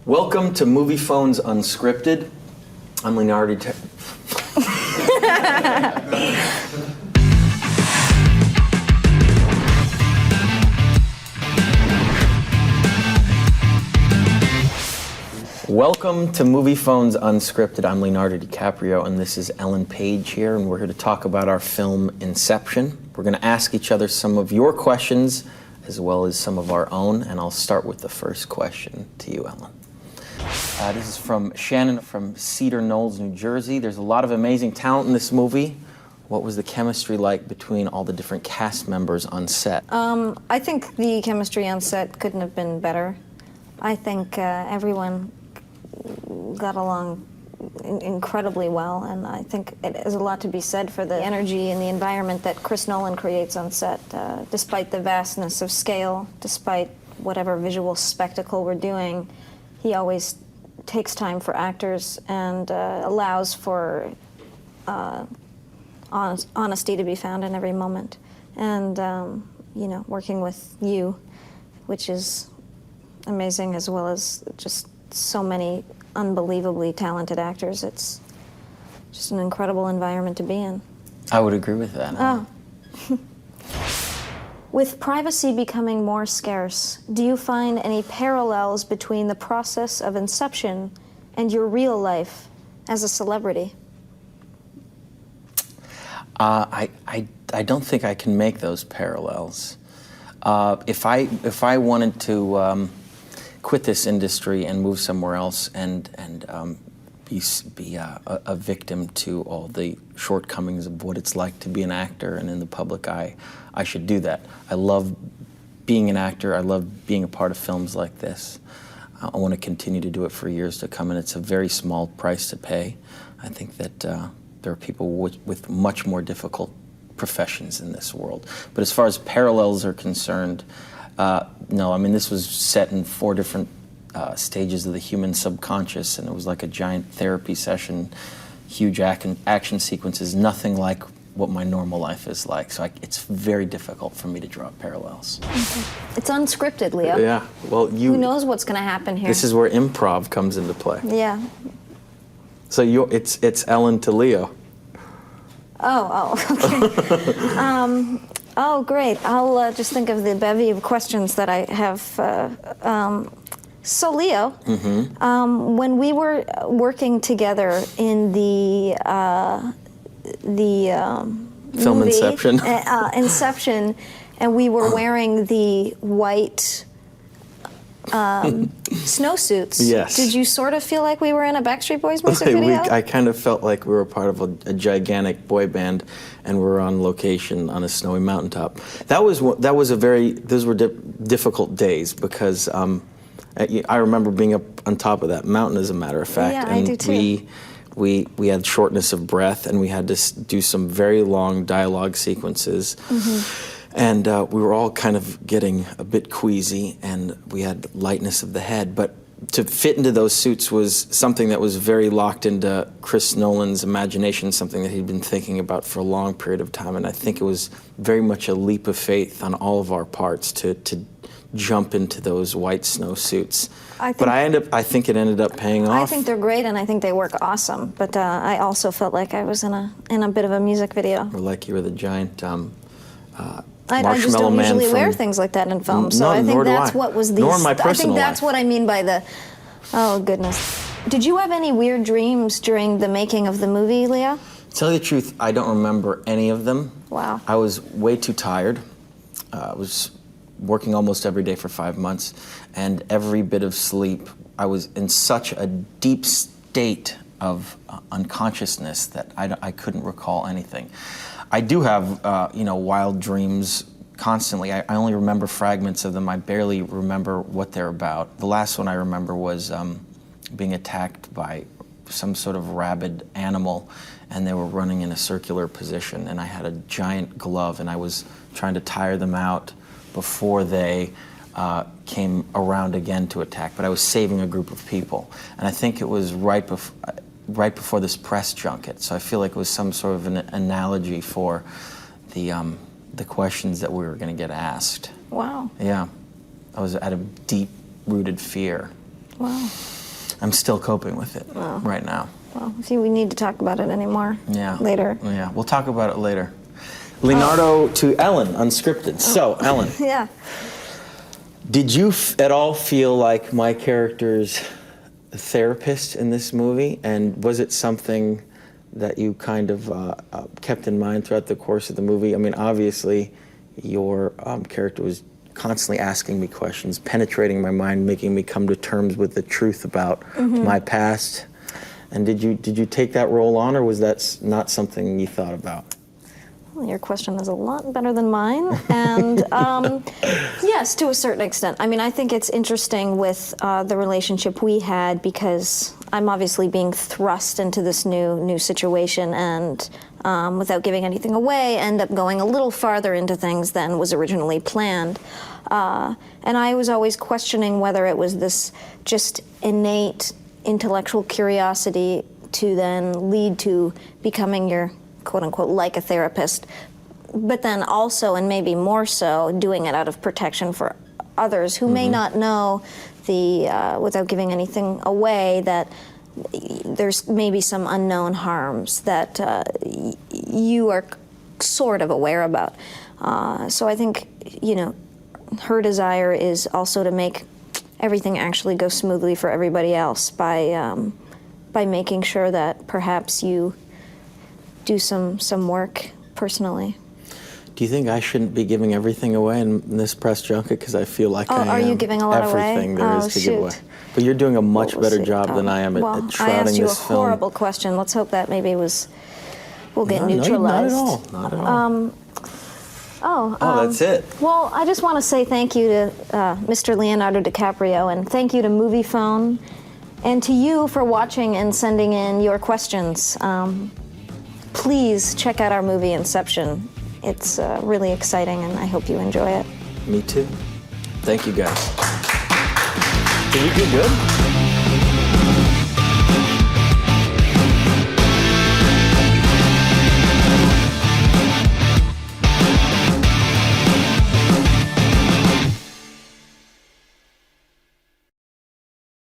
Welcome to Moviefone's Unscripted. I'm Leonardo DiCaprio. Welcome to Moviefone's Unscripted. I'm Leonardo DiCaprio, and this is Ellen Page here, and we're here to talk about our film Inception. We're going to ask each other some of your questions, as well as some of our own, and I'll start with the first question to you, Ellen. This is from Shannon from Cedar Knolls, New Jersey. There's a lot of amazing talent in this movie. What was the chemistry like between all the different cast members on set? I think the chemistry on set couldn't have been better. I think everyone got along incredibly well, and I think it has a lot to be said for the energy and the environment that Chris Nolan creates on set. Despite the vastness of scale, despite whatever visual spectacle we're doing, he always takes time for actors and allows for honesty to be found in every moment. And, you know, working with you, which is amazing, as well as just so many unbelievably talented actors. It's just an incredible environment to be in. I would agree with that. Oh. With privacy becoming more scarce, do you find any parallels between the process of Inception and your real life as a celebrity? I don't think I can make those parallels. If I wanted to quit this industry and move somewhere else and be a victim to all the shortcomings of what it's like to be an actor and in the public eye, I should do that. I love being an actor. I love being a part of films like this. I want to continue to do it for years to come, and it's a very small price to pay. I think that there are people with much more difficult professions in this world. But as far as parallels are concerned, no, I mean, this was set in 4 different stages of the human subconscious, and it was like a giant therapy session, huge action sequences, nothing like what my normal life is like. So it's very difficult for me to draw parallels. Okay. It's unscripted, Leo. Yeah, well, who knows what's going to happen here? This is where improv comes into play. Yeah. So it's Ellen to Leo. Oh, okay. Oh, great. I'll just think of the bevy of questions that I have. So, Leo, when we were working together in the film movie, Inception, Inception, and we were wearing the white snowsuits. Yes. Did you sort of feel like we were in a Backstreet Boys music video? I kind of felt like we were part of a gigantic boy band, and we were on location on a snowy mountaintop. Those were difficult days because I remember being up on top of that mountain, as a matter of fact. Yeah, and I do too. We had shortness of breath, and we had to do some very long dialogue sequences. And we were all kind of getting a bit queasy, and we had lightness of the head. But to fit into those suits was something that was very locked into Chris Nolan's imagination, something that he'd been thinking about for a long period of time. And I think it was very much a leap of faith on all of our parts to jump into those white snow suits. I think it ended up paying off. I think they're great, and I think they work awesome. But I also felt like I was in a bit of a music video. Or like you were the giant I just don't usually wear things like that in film, so I think that's what was the. Nor my personal I think that's life. what I mean by the. Oh goodness! Did you have any weird dreams during the making of the movie, Leo? To tell you the truth, I don't remember any of them. Wow. I was way too tired. I was working almost every day for 5 months, and every bit of sleep, I was in such a deep state of unconsciousness that I couldn't recall anything. I do have, wild dreams constantly. I only remember fragments of them. I barely remember what they're about. The last one I remember was being attacked by some sort of rabid animal, and they were running in a circular position, and I had a giant glove, and I was trying to tire them out before they came around again to attack. But I was saving a group of people, and I think it was right before this press junket. So I feel like it was some sort of an analogy for the questions that we were going to get asked. Wow. Yeah. I was at a deep-rooted fear. Wow. I'm still coping with it right now. Well, see, we need to talk about it anymore later. Yeah, we'll talk about it later. Leonardo to Ellen, Unscripted. So, Ellen. Yeah. Did you at all feel like my character's a therapist in this movie? And was it something that you kind of kept in mind throughout the course of the movie? I mean, obviously, your character was constantly asking me questions, penetrating my mind, making me come to terms with the truth about my past. And did you take that role on, or was that not something you thought about? Well, your question is a lot better than mine, and yes, to a certain extent. I mean, I think it's interesting with the relationship we had, because I'm obviously being thrust into this new situation, and without giving anything away, end up going a little farther into things than was originally planned. And I was always questioning whether it was this just innate intellectual curiosity to then lead to becoming your quote-unquote like a therapist, but then also, and maybe more so, doing it out of protection for others who may not know without giving anything away, that there's maybe some unknown harms that you are sort of aware about. So I think, her desire is also to make everything actually go smoothly for everybody else by making sure that perhaps you do some work personally. Do you think I shouldn't be giving everything away in this press junket? Because I feel like I am. Are you giving a lot away? Everything there is to give away. But you're doing a much better job than I am at shrouding this film. I asked you a horrible question. Let's hope that maybe will get neutralized. Not at all. That's it. Well, I just want to say thank you to Mr. Leonardo DiCaprio, and thank you to Moviefone, and to you for watching and sending in your questions. Please check out our movie Inception. It's really exciting, and I hope you enjoy it. Me too. Thank you, guys. Did we do good?